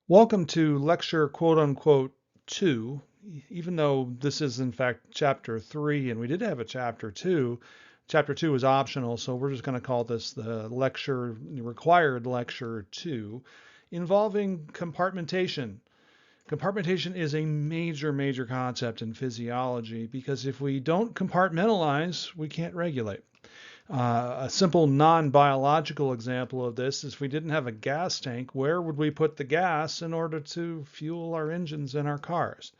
Welcome to lecture quote unquote 2, even though this is in fact chapter 3 and we did have a chapter 2. Chapter 2 is optional, so we're just going to call this the required lecture 2 involving compartmentation. Compartmentation is a major concept in physiology because if we don't compartmentalize, we can't regulate. A simple non-biological example of this is if we didn't have a gas tank, where would we put the gas in order to fuel our engines in our cars?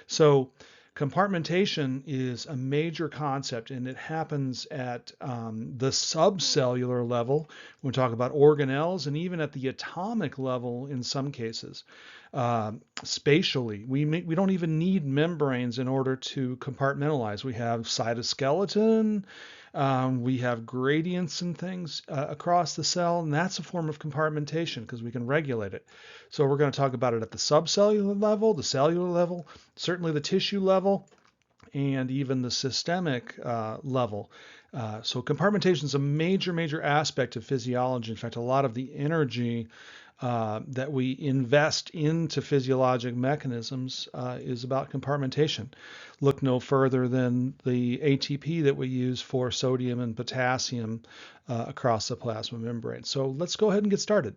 So compartmentation is a major concept and it happens at the subcellular level. We talk about organelles and even at the atomic level in some cases. Spatially, we don't even need membranes in order to compartmentalize. We have cytoskeleton, we have gradients and things across the cell, and that's a form of compartmentation because we can regulate it. So we're going to talk about it at the subcellular level, the cellular level, certainly the tissue level, and even the systemic level. So compartmentation is a major aspect of physiology. In fact, a lot of the energy that we invest into physiologic mechanisms is about compartmentation. Look no further than the ATP that we use for sodium and potassium across the plasma membrane. So let's go ahead and get started.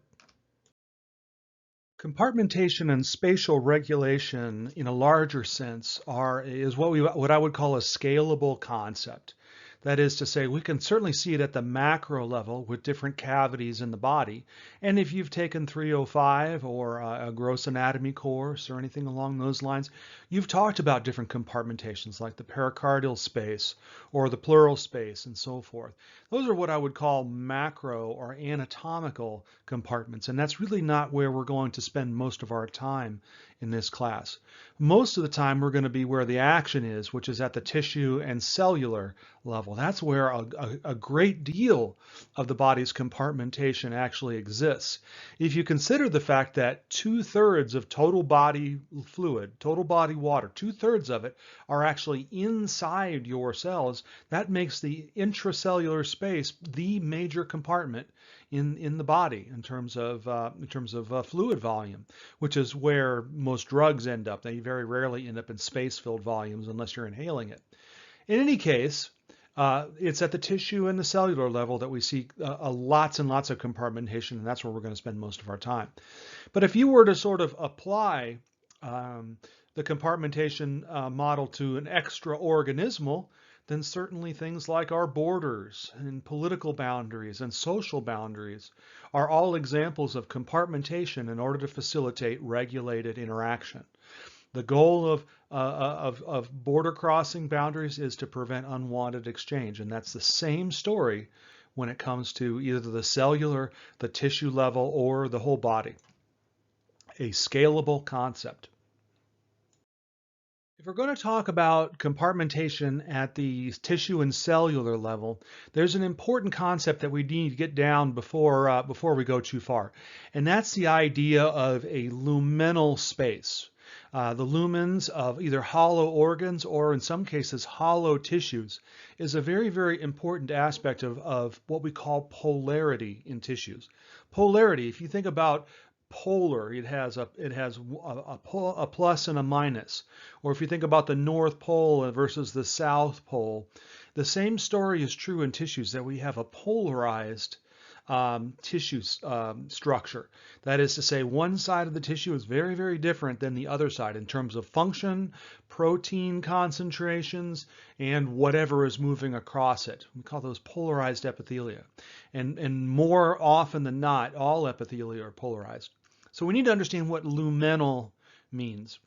Compartmentation and spatial regulation in a larger sense is what I would call a scalable concept. That is to say, we can certainly see it at the macro level with different cavities in the body. And if you've taken 305 or a gross anatomy course or anything along those lines, you've talked about different compartmentations like the pericardial space or the pleural space and so forth. Those are what I would call macro or anatomical compartments. And that's really not where we're going to spend most of our time in this class. Most of the time we're going to be where the action is, which is at the tissue and cellular level. That's where a great deal of the body's compartmentation actually exists. If you consider the fact that 2/3 of total body fluid, total body water, 2/3 of it are actually inside your cells, that makes the intracellular space the major compartment in the body in terms of fluid volume, which is where most drugs end up. They very rarely end up in space-filled volumes unless you're inhaling it. In any case, it's at the tissue and the cellular level that we see lots and lots of compartmentation, and that's where we're going to spend most of our time. But if you were to sort of apply the compartmentation model to an extra-organismal, then certainly things like our borders and political boundaries and social boundaries are all examples of compartmentation in order to facilitate regulated interaction. The goal of border crossing boundaries is to prevent unwanted exchange, and that's the same story when it comes to either the cellular, the tissue level, or the whole body. A scalable concept. If we're going to talk about compartmentation at the tissue and cellular level, there's an important concept that we need to get down before we go too far, and that's the idea of a luminal space. The lumens of either hollow organs or in some cases hollow tissues is a very important aspect of what we call polarity in tissues. Polarity, if you think about polar, it has a plus and a minus. Or if you think about the North Pole versus the South Pole, the same story is true in tissues, that we have a polarized tissue structure. That is to say, one side of the tissue is very different than the other side in terms of function, protein concentrations, and whatever is moving across it. We call those polarized epithelia. And more often than not, all epithelia are polarized. So we need to understand what luminal means.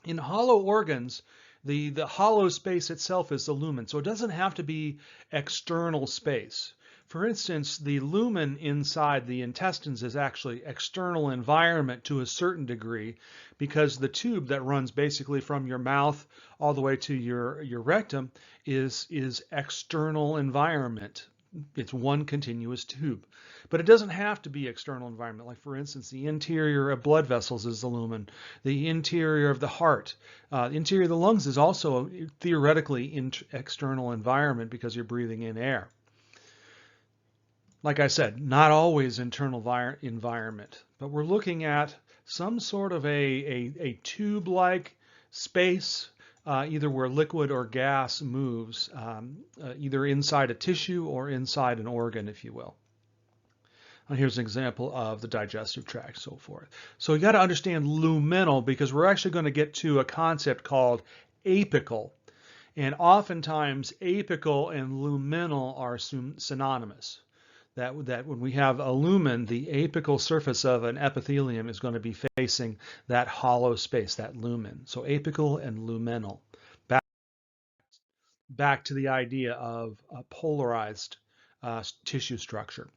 In hollow organs, the hollow space itself is the lumen, so it doesn't have to be external space. For instance, the lumen inside the intestines is actually external environment to a certain degree because the tube that runs basically from your mouth all the way to your rectum is external environment. It's one continuous tube. But it doesn't have to be external environment. Like for instance, the interior of blood vessels is the lumen. The interior of the heart. The interior of the lungs is also theoretically external environment because you're breathing in air. Like I said, not always internal environment, but we're looking at some sort of a tube-like space, either where liquid or gas moves, either inside a tissue or inside an organ, if you will. And here's an example of the digestive tract, so forth. So you got to understand luminal because we're actually going to get to a concept called apical. And oftentimes apical and luminal are synonymous. That when we have a lumen, the apical surface of an epithelium is going to be facing that hollow space, that lumen. So apical and luminal. Back to the idea of a polarized tissue structure.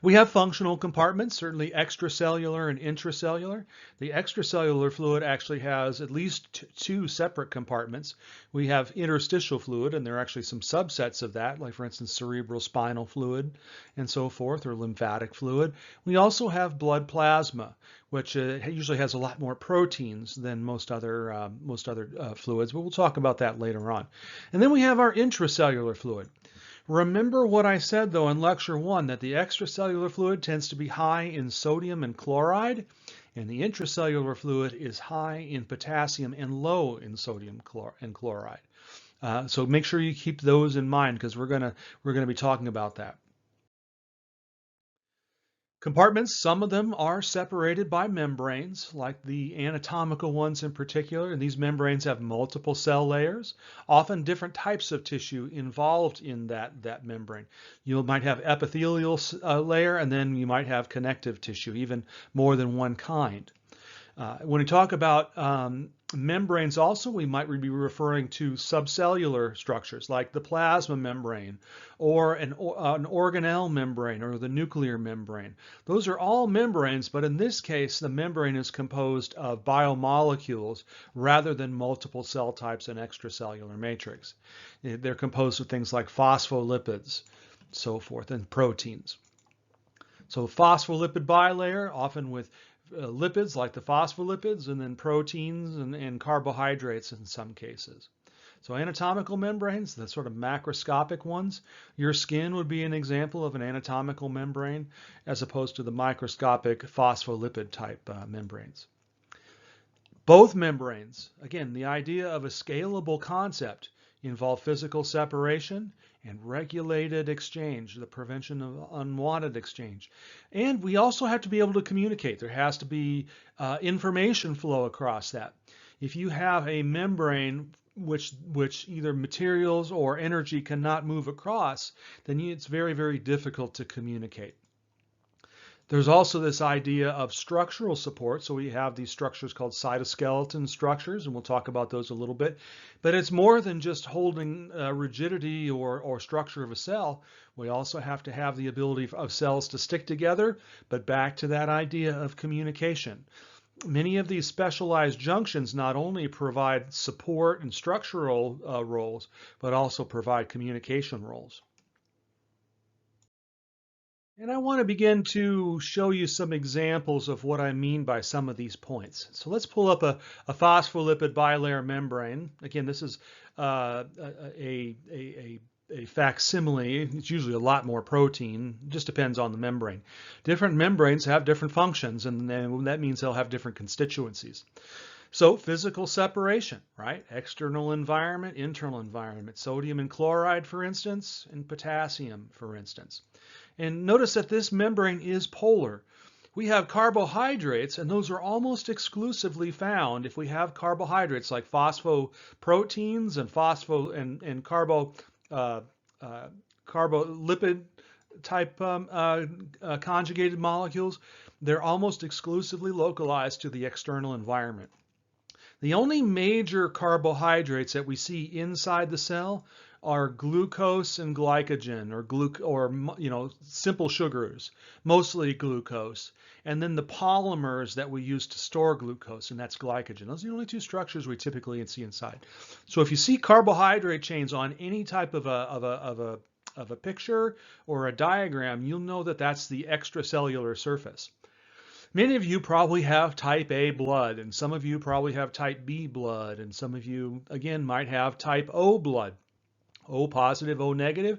We have functional compartments, certainly extracellular and intracellular. The extracellular fluid actually has at least two separate compartments. We have interstitial fluid, and there are actually some subsets of that, like for instance cerebral spinal fluid and so forth, or lymphatic fluid. We also have blood plasma, which usually has a lot more proteins than most other fluids, but we'll talk about that later on. And then we have our intracellular fluid. Remember what I said, though, in Lecture 1, that the extracellular fluid tends to be high in sodium and chloride, and the intracellular fluid is high in potassium and low in sodium and chloride. So make sure you keep those in mind because we're gonna be talking about that. Compartments, some of them are separated by membranes, like the anatomical ones in particular, and these membranes have multiple cell layers, often different types of tissue involved in that membrane. You might have epithelial layer, and then you might have connective tissue, even more than one kind. When we talk about membranes also, we might be referring to subcellular structures like the plasma membrane or an organelle membrane or the nuclear membrane. Those are all membranes, but in this case, the membrane is composed of biomolecules rather than multiple cell types and extracellular matrix. They're composed of things like phospholipids, so forth, and proteins. So phospholipid bilayer, often with lipids like the phospholipids, and then proteins and carbohydrates in some cases. So anatomical membranes, the sort of macroscopic ones, your skin would be an example of an anatomical membrane as opposed to the microscopic phospholipid type membranes. Both membranes, again, the idea of a scalable concept, involve physical separation and regulated exchange, the prevention of unwanted exchange. And we also have to be able to communicate. There has to be information flow across that. If you have a membrane which either materials or energy cannot move across, then it's very, very difficult to communicate. There's also this idea of structural support. So we have these structures called cytoskeleton structures, and we'll talk about those a little bit. But it's more than just holding rigidity or structure of a cell. We also have to have the ability of cells to stick together, but back to that idea of communication. Many of these specialized junctions not only provide support and structural roles, but also provide communication roles. And I want to begin to show you some examples of what I mean by some of these points. So let's pull up a phospholipid bilayer membrane. Again, this is a facsimile. It's usually a lot more protein. It just depends on the membrane. Different membranes have different functions, and then that means they'll have different constituencies. So physical separation, right? External environment, internal environment. Sodium and chloride, for instance, and potassium, for instance. And notice that this membrane is polar. We have carbohydrates, and those are almost exclusively found if we have carbohydrates like phosphoproteins and carbolipid type conjugated molecules. They're almost exclusively localized to the external environment. The only major carbohydrates that we see inside the cell are glucose and glycogen, or simple sugars, mostly glucose, and then the polymers that we use to store glucose, and that's glycogen. Those are the only two structures we typically see inside. So if you see carbohydrate chains on any type of a picture or a diagram, you'll know that that's the extracellular surface. Many of you probably have type A blood, and some of you probably have type B blood, and some of you, again, might have type O blood. O positive, O negative.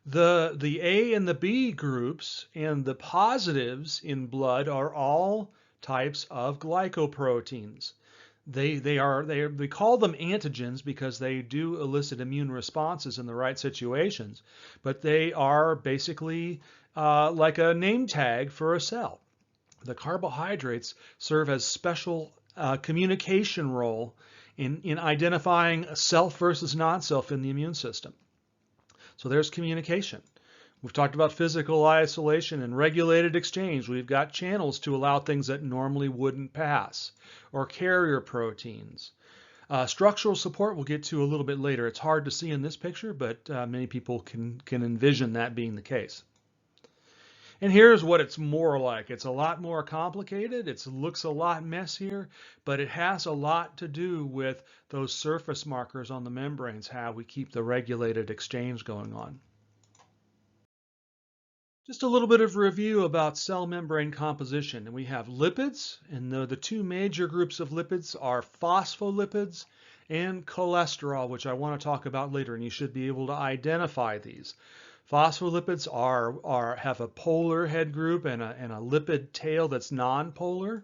The A and the B groups and the positives in blood are all types of glycoproteins. We call them antigens because they do elicit immune responses in the right situations, but they are basically like a name tag for a cell. The carbohydrates serve as special communication role in identifying self versus non-self in the immune system. So there's communication. We've talked about physical isolation and regulated exchange. We've got channels to allow things that normally wouldn't pass, or carrier proteins. Structural support we'll get to a little bit later. It's hard to see in this picture, but many people can envision that being the case. And here's what it's more like. It's a lot more complicated. It looks a lot messier, but it has a lot to do with those surface markers on the membranes, how we keep the regulated exchange going on. Just a little bit of review about cell membrane composition. And we have lipids, and the two major groups of lipids are phospholipids and cholesterol, which I want to talk about later, and you should be able to identify these. Phospholipids have a polar head group and a lipid tail that's nonpolar.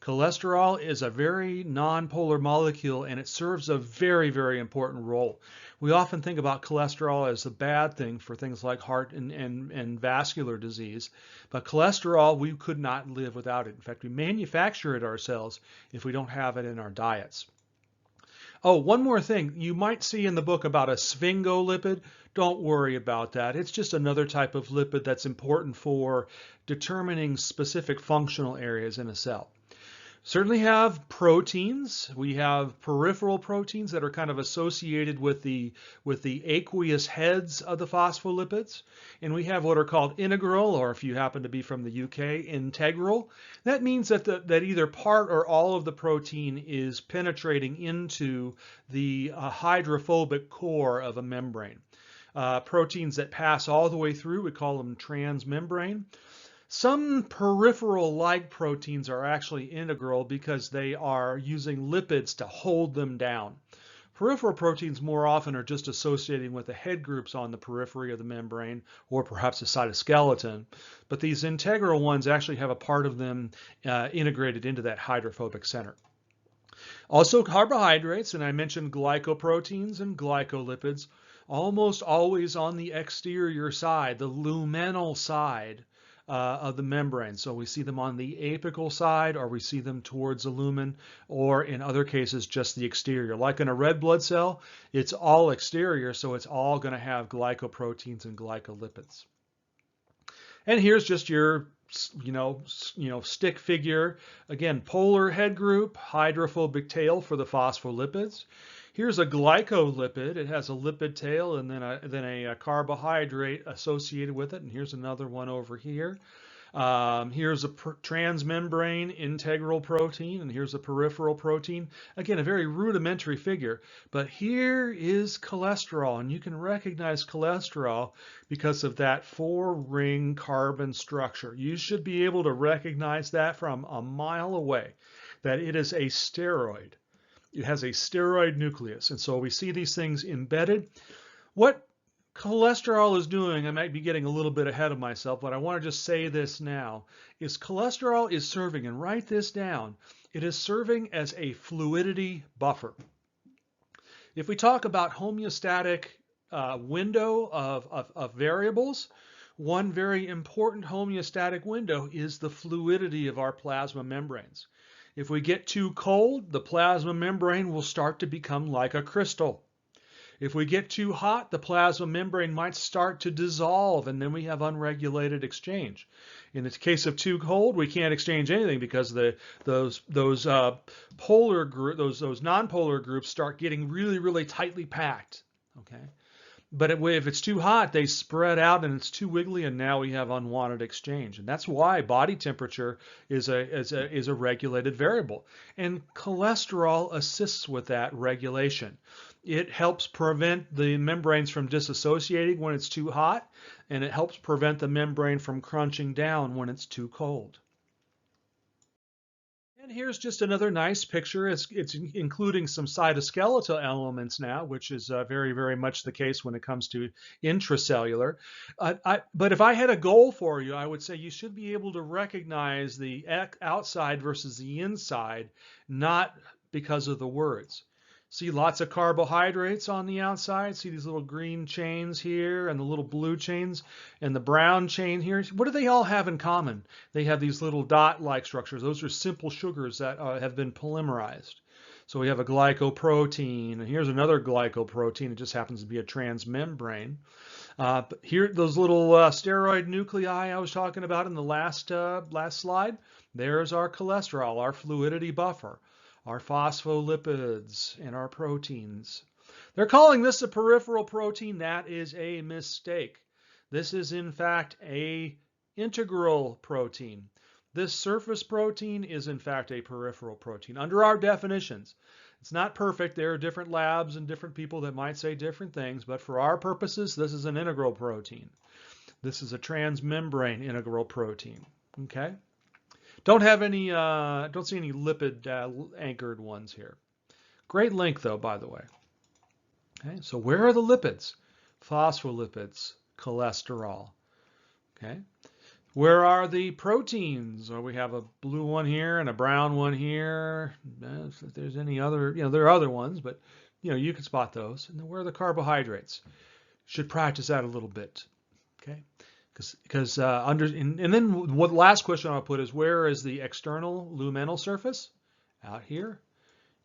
Cholesterol is a very nonpolar molecule, and it serves a very, very important role. We often think about cholesterol as a bad thing for things like heart and vascular disease, but cholesterol, we could not live without it. In fact, we manufacture it ourselves if we don't have it in our diets. Oh, one more thing. You might see in the book about a sphingolipid. Don't worry about that. It's just another type of lipid that's important for determining specific functional areas in a cell. Certainly have proteins. We have peripheral proteins that are kind of associated with the aqueous heads of the phospholipids. And we have what are called integral, or if you happen to be from the UK, integral. That means that that either part or all of the protein is penetrating into the hydrophobic core of a membrane. Proteins that pass all the way through, we call them transmembrane. Some peripheral-like proteins are actually integral because they are using lipids to hold them down. Peripheral proteins more often are just associating with the head groups on the periphery of the membrane, or perhaps a cytoskeleton, but these integral ones actually have a part of them integrated into that hydrophobic center. Also carbohydrates, and I mentioned glycoproteins and glycolipids, almost always on the exterior side, the luminal side of the membrane. So we see them on the apical side, or we see them towards the lumen, or in other cases just the exterior. Like in a red blood cell, it's all exterior, so it's all going to have glycoproteins and glycolipids. And here's just your stick figure. Again, polar head group, hydrophobic tail for the phospholipids. Here's a glycolipid. It has a lipid tail and then a carbohydrate associated with it. And here's another one over here. Here's a transmembrane integral protein, and here's a peripheral protein. Again, a very rudimentary figure, but here is cholesterol, and you can recognize cholesterol because of that 4-ring carbon structure. You should be able to recognize that from a mile away, that it is a steroid. It has a steroid nucleus, and so we see these things embedded. What cholesterol is doing, I might be getting a little bit ahead of myself, but I want to just say this now, is cholesterol is serving, and write this down, it is serving as a fluidity buffer. If we talk about homeostatic window of variables, one very important homeostatic window is the fluidity of our plasma membranes. If we get too cold, the plasma membrane will start to become like a crystal. If we get too hot, the plasma membrane might start to dissolve, and then we have unregulated exchange. In the case of too cold, we can't exchange anything because those nonpolar groups start getting really, really tightly packed. Okay, but if it's too hot, they spread out and it's too wiggly, and now we have unwanted exchange. And that's why body temperature is a regulated variable, and cholesterol assists with that regulation. It helps prevent the membranes from disassociating when it's too hot, and it helps prevent the membrane from crunching down when it's too cold. And here's just another nice picture. It's including some cytoskeletal elements now, which is very, very much the case when it comes to intracellular. But if I had a goal for you, I would say you should be able to recognize the outside versus the inside, not because of the words. See lots of carbohydrates on the outside. See these little green chains here and the little blue chains and the brown chain here. What do they all have in common? They have these little dot-like structures. Those are simple sugars that have been polymerized. So we have a glycoprotein, and here's another glycoprotein. It just happens to be a transmembrane. But here, those little steroid nuclei I was talking about in the last slide, there's our cholesterol, our fluidity buffer, our phospholipids, and our proteins. They're calling this a peripheral protein. That is a mistake. This is, in fact, a integral protein. This surface protein is, in fact, a peripheral protein under our definitions. It's not perfect. There are different labs and different people that might say different things, but for our purposes, this is an integral protein. This is a transmembrane integral protein. Okay? Don't see any lipid anchored ones here. Great link though, by the way. Okay, so where are the lipids? Phospholipids, cholesterol. Okay, where are the proteins? Well, we have a blue one here and a brown one here. If there's any other, there are other ones, but you can spot those. And then where are the carbohydrates? Should practice that a little bit. Okay. And then what last question I'll put is, where is the external luminal surface? Out here,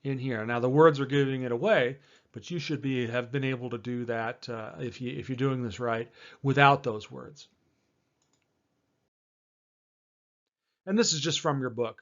in here. Now the words are giving it away, but you should have been able to do that if you're doing this right without those words. And this is just from your book.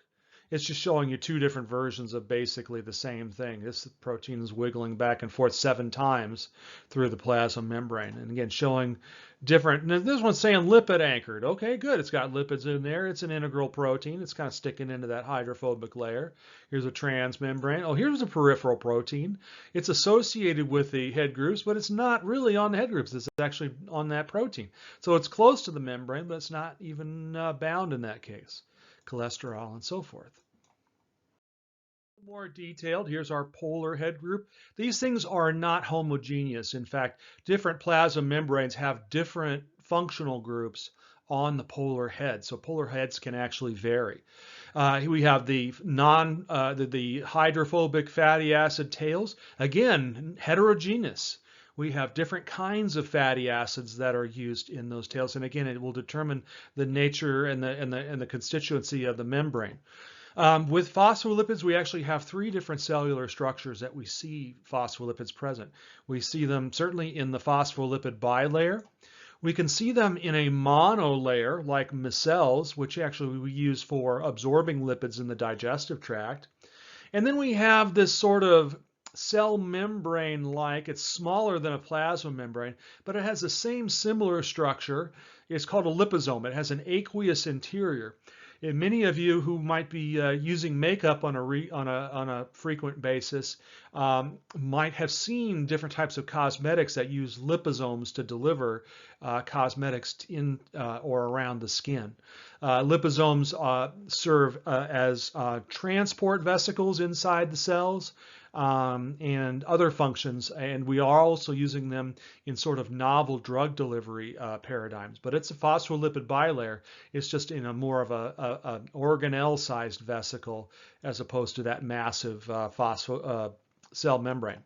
It's just showing you two different versions of basically the same thing. This protein is wiggling back and forth 7 times through the plasma membrane. And again, showing different. Now this one's saying lipid anchored. Okay, good. It's got lipids in there. It's an integral protein. It's kind of sticking into that hydrophobic layer. Here's a transmembrane. Oh, here's a peripheral protein. It's associated with the head groups, but it's not really on the head groups. It's actually on that protein. So it's close to the membrane, but it's not even bound in that case. Cholesterol and so forth. More detailed, here's our polar head group. These things are not homogeneous. In fact, different plasma membranes have different functional groups on the polar head. So polar heads can actually vary. We have the the hydrophobic fatty acid tails. Again, heterogeneous. We have different kinds of fatty acids that are used in those tails, and again, it will determine the nature and the constituency of the membrane. With phospholipids, we actually have 3 different cellular structures that we see phospholipids present. We see them certainly in the phospholipid bilayer. We can see them in a monolayer like micelles, which actually we use for absorbing lipids in the digestive tract. And then we have this sort of cell membrane-like. It's smaller than a plasma membrane, but it has the same similar structure. It's called a liposome. It has an aqueous interior. And many of you who might be using makeup on a frequent basis might have seen different types of cosmetics that use liposomes to deliver cosmetics in or around the skin. Liposomes serve as transport vesicles inside the cells and other functions, and we are also using them in sort of novel drug delivery paradigms. But it's a phospholipid bilayer. It's just in a more of an organelle-sized vesicle as opposed to that massive cell membrane.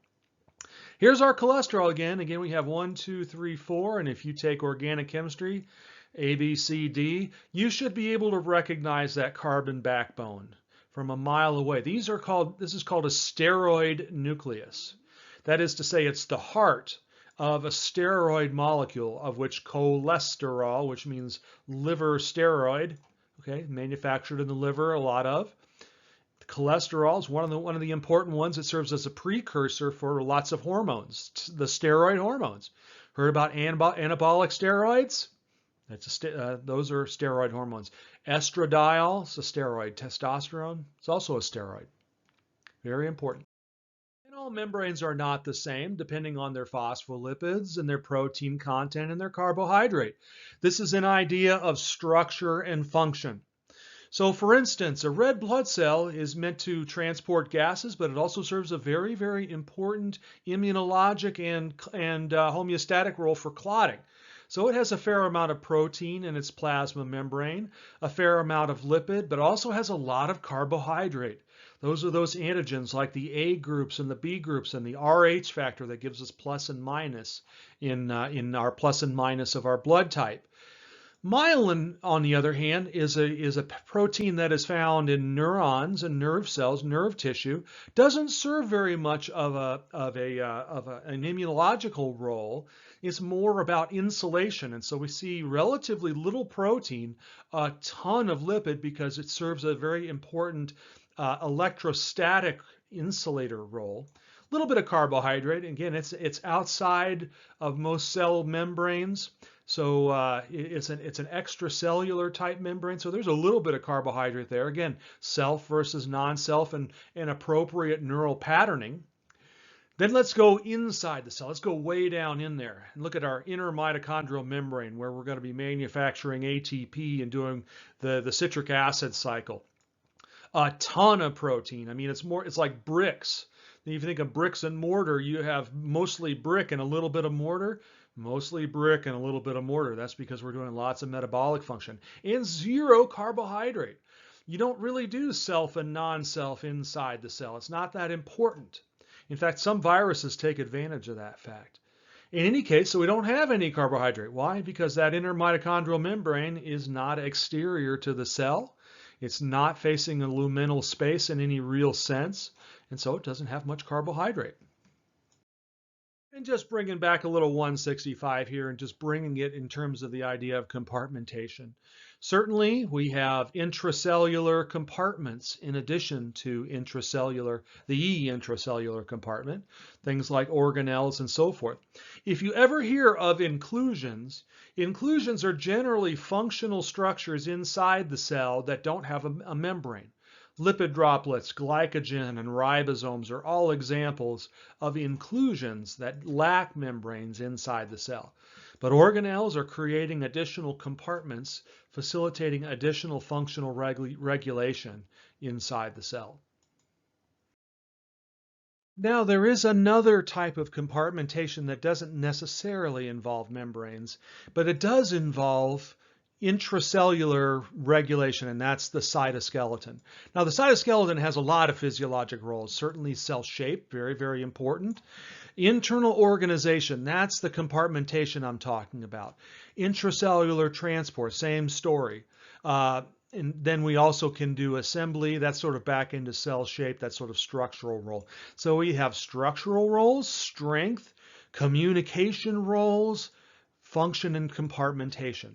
Here's our cholesterol again. Again, we have 1, 2, 3, 4, and if you take organic chemistry, A, B, C, D, you should be able to recognize that carbon backbone from a mile away. This is called a steroid nucleus. That is to say, it's the heart of a steroid molecule, of which cholesterol, which means liver steroid, okay, manufactured in the liver, a lot of. Cholesterol is one of the important ones. It serves as a precursor for lots of hormones, the steroid hormones. Heard about anabolic steroids? Those are steroid hormones. Estradiol is a steroid. Testosterone is also a steroid. Very important. And all membranes are not the same depending on their phospholipids and their protein content and their carbohydrate. This is an idea of structure and function. So for instance, a red blood cell is meant to transport gases, but it also serves a very, very important immunologic and homeostatic role for clotting. So it has a fair amount of protein in its plasma membrane, a fair amount of lipid, but also has a lot of carbohydrate. Those are those antigens like the A groups and the B groups and the RH factor that gives us plus and minus in our plus and minus of our blood type. Myelin, on the other hand, is a protein that is found in neurons and nerve cells, nerve tissue. Doesn't serve very much an immunological role. It's more about insulation, and so we see relatively little protein, a ton of lipid because it serves a very important electrostatic insulator role. A little bit of carbohydrate. Again, it's outside of most cell membranes. So it's an extracellular type membrane. So there's a little bit of carbohydrate there. Again, self versus non-self and appropriate neural patterning. Then let's go inside the cell. Let's go way down in there and look at our inner mitochondrial membrane where we're going to be manufacturing ATP and doing the citric acid cycle. A ton of protein. I mean, it's like bricks. If you think of bricks and mortar, you have mostly brick and a little bit of mortar. Mostly brick and a little bit of mortar. That's because we're doing lots of metabolic function. And zero carbohydrate. You don't really do self and non-self inside the cell. It's not that important. In fact, some viruses take advantage of that fact. In any case, so we don't have any carbohydrate. Why? Because that inner mitochondrial membrane is not exterior to the cell. It's not facing a luminal space in any real sense, and so it doesn't have much carbohydrate. And just bringing back a little 165 here and just bringing it in terms of the idea of compartmentation. Certainly, we have intracellular compartments in addition to the intracellular compartment, things like organelles and so forth. If you ever hear of inclusions, inclusions are generally functional structures inside the cell that don't have a membrane. Lipid droplets, glycogen, and ribosomes are all examples of inclusions that lack membranes inside the cell. But organelles are creating additional compartments, facilitating additional functional regulation inside the cell. Now, there is another type of compartmentation that doesn't necessarily involve membranes, but it does involve intracellular regulation, and that's the cytoskeleton. Now, the cytoskeleton has a lot of physiologic roles, certainly cell shape, very, very important. Internal organization, that's the compartmentation I'm talking about. Intracellular transport, same story. And then we also can do assembly, that's sort of back into cell shape, that sort of structural role. So we have structural roles, strength, communication roles, function, and compartmentation.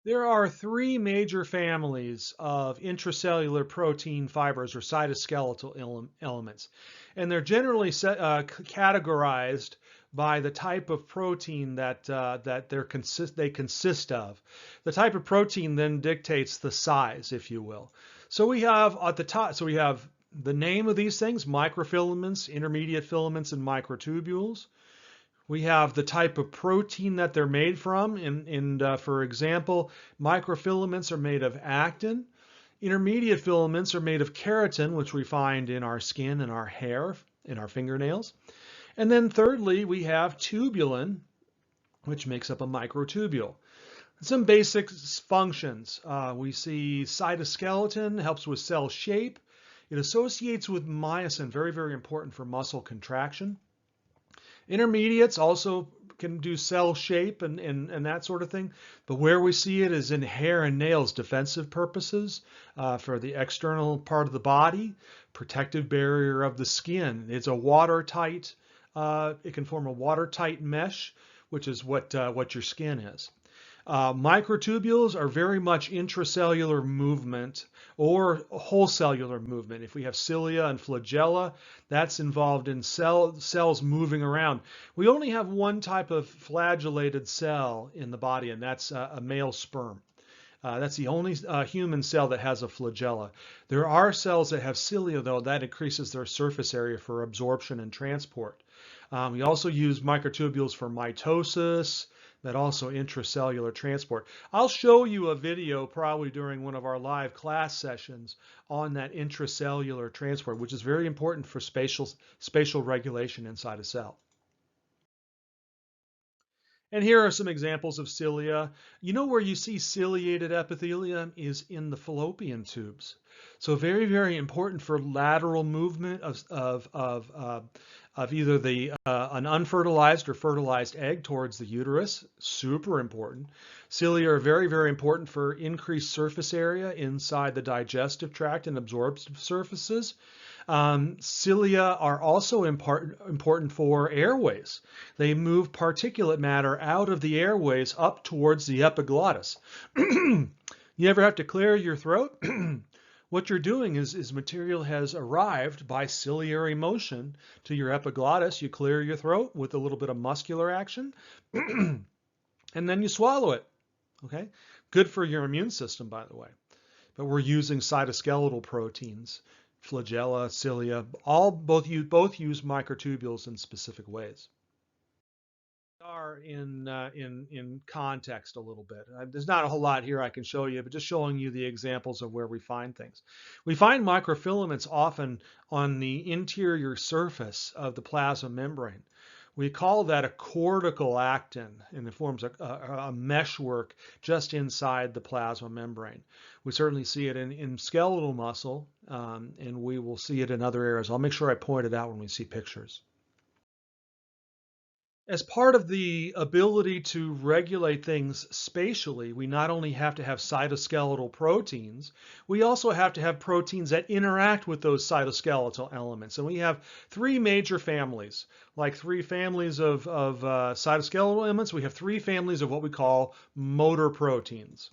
There are three major families of intracellular protein fibers or cytoskeletal elements, and they're generally categorized by the type of protein that they consist of. The type of protein then dictates the size, if you will. So we have at the top, so we have the name of these things: microfilaments, intermediate filaments, and microtubules. We have the type of protein that they're made from. For example, microfilaments are made of actin. Intermediate filaments are made of keratin, which we find in our skin and our hair, in our fingernails. And then thirdly, we have tubulin, which makes up a microtubule. Some basic functions. We see cytoskeleton helps with cell shape. It associates with myosin, very, very important for muscle contraction. Intermediates also can do cell shape and that sort of thing, but where we see it is in hair and nails, defensive purposes, for the external part of the body, protective barrier of the skin. It's a watertight, it can form a watertight mesh, which is what your skin is. Microtubules are very much intracellular movement or whole cellular movement. If we have cilia and flagella, that's involved in cells moving around. We only have one type of flagellated cell in the body, and that's a male sperm. That's the only human cell that has a flagella. There are cells that have cilia, though. That increases their surface area for absorption and transport. We also use microtubules for mitosis, but also intracellular transport. I'll show you a video probably during one of our live class sessions on that intracellular transport, which is very important for spatial regulation inside a cell. And here are some examples of cilia. You know where you see ciliated epithelium is in the fallopian tubes. So very, very important for lateral movement of either an unfertilized or fertilized egg towards the uterus. Super important. Cilia are very, very important for increased surface area inside the digestive tract and absorptive surfaces. Cilia are also important for airways. They move particulate matter out of the airways up towards the epiglottis. You ever have to clear your throat? What you're doing is material has arrived by ciliary motion to your epiglottis. You clear your throat with a little bit of muscular action, and then you swallow it. Okay? Good for your immune system, by the way. But we're using cytoskeletal proteins. Flagella, cilia, both use microtubules in specific ways. Are in context a little bit. There's not a whole lot here I can show you, but just showing you the examples of where we find things. We find microfilaments often on the interior surface of the plasma membrane. We call that a cortical actin, and it forms a meshwork just inside the plasma membrane. We certainly see it in skeletal muscle, and we will see it in other areas. I'll make sure I point it out when we see pictures. As part of the ability to regulate things spatially, we not only have to have cytoskeletal proteins, we also have to have proteins that interact with those cytoskeletal elements. And we have three major families. Like three families of cytoskeletal elements, we have three families of what we call motor proteins.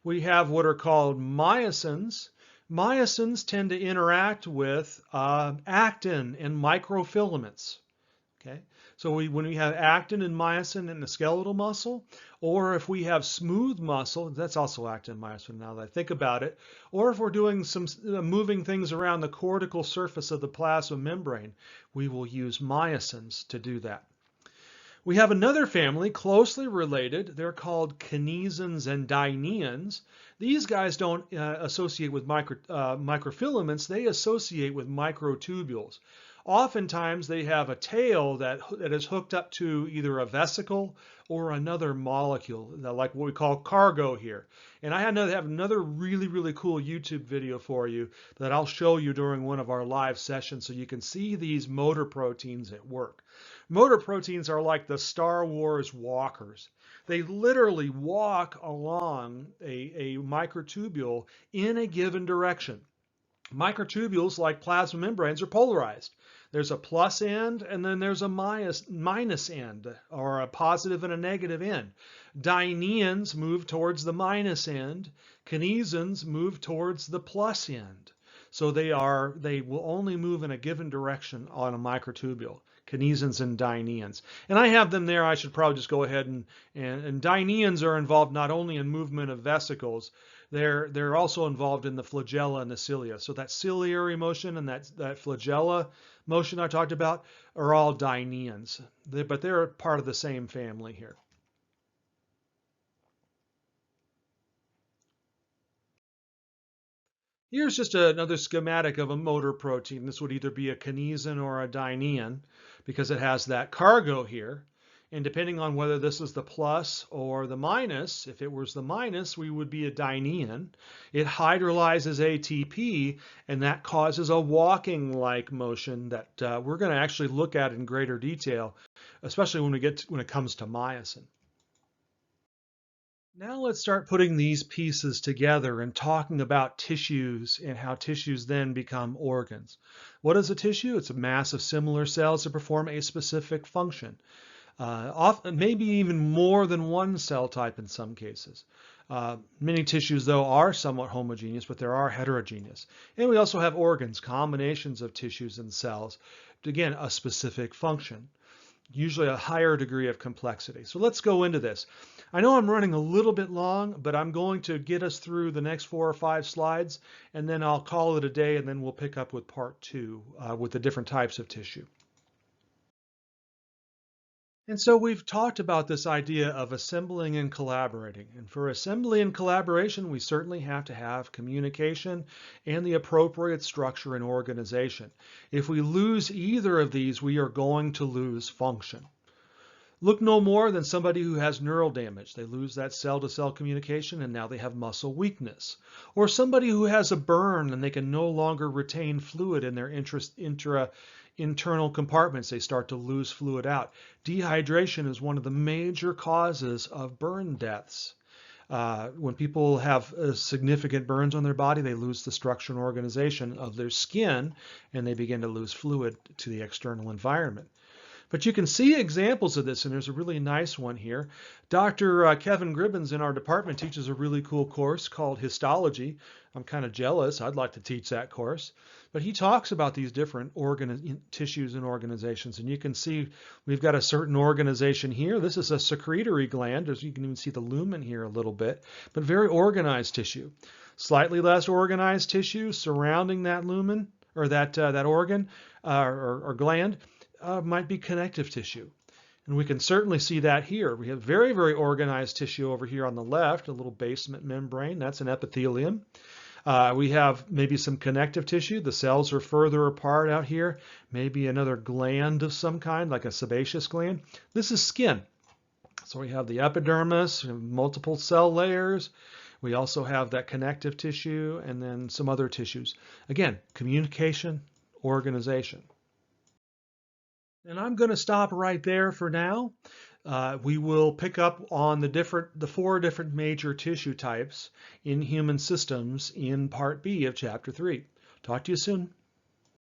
We have what are called myosins. Myosins tend to interact with actin and microfilaments. Okay, so when we have actin and myosin in the skeletal muscle, or if we have smooth muscle, that's also actin and myosin now that I think about it, or if we're doing some moving things around the cortical surface of the plasma membrane, we will use myosins to do that. We have another family closely related. They're called kinesins and dyneins. These guys don't associate with microfilaments. They associate with microtubules. Oftentimes they have a tail that is hooked up to either a vesicle or another molecule, like what we call cargo here. And I have another really, really cool YouTube video for you that I'll show you during one of our live sessions so you can see these motor proteins at work. Motor proteins are like the Star Wars walkers. They literally walk along a microtubule in a given direction. Microtubules, like plasma membranes, are polarized. There's a plus end and then there's a minus end, or a positive and a negative end. Dyneins move towards the minus end. Kinesins move towards the plus end. So they will only move in a given direction on a microtubule. Kinesins and dyneins. And I have them there. I should probably just go ahead and dyneins are involved not only in movement of vesicles, they're also involved in the flagella and the cilia. So that ciliary motion and that flagella motion I talked about are all dyneins, but they're part of the same family here. Here's just another schematic of a motor protein. This would either be a kinesin or a dynein because it has that cargo here. And depending on whether this is the plus or the minus, if it was the minus, we would be a dynein. It hydrolyzes ATP, and that causes a walking-like motion that we're going to actually look at in greater detail, especially when it comes to myosin. Now let's start putting these pieces together and talking about tissues and how tissues then become organs. What is a tissue? It's a mass of similar cells that perform a specific function. Often, maybe even more than one cell type in some cases. Many tissues, though, are somewhat homogeneous, but there are heterogeneous. And we also have organs, combinations of tissues and cells, again, a specific function, usually a higher degree of complexity. So let's go into this. I know I'm running a little bit long, but I'm going to get us through the next 4 or 5 slides, and then I'll call it a day, and then we'll pick up with part 2 with the different types of tissue. And so we've talked about this idea of assembling and collaborating. And for assembly and collaboration, we certainly have to have communication and the appropriate structure and organization. If we lose either of these, we are going to lose function. Look no more than somebody who has neural damage. They lose that cell-to-cell communication and now they have muscle weakness. Or somebody who has a burn and they can no longer retain fluid in their internal compartments. They start to lose fluid out. Dehydration is one of the major causes of burn deaths. When people have significant burns on their body, they lose the structure and organization of their skin and they begin to lose fluid to the external environment. But you can see examples of this, and there's a really nice one here. Dr. Kevin Gribbins in our department teaches a really cool course called Histology. I'm kind of jealous. I'd like to teach that course. But he talks about these different tissues and organizations, and you can see we've got a certain organization here. This is a secretory gland, as you can even see the lumen here a little bit, but very organized tissue. Slightly less organized tissue surrounding that lumen, or that organ or gland. Might be connective tissue. And we can certainly see that here. We have very, very organized tissue over here on the left, a little basement membrane. That's an epithelium. We have maybe some connective tissue. The cells are further apart out here. Maybe another gland of some kind, like a sebaceous gland. This is skin. So we have the epidermis, multiple cell layers. We also have that connective tissue and then some other tissues. Again, communication, organization. And I'm going to stop right there for now. We will pick up on the 4 different major tissue types in human systems in part B of chapter 3. Talk to you soon.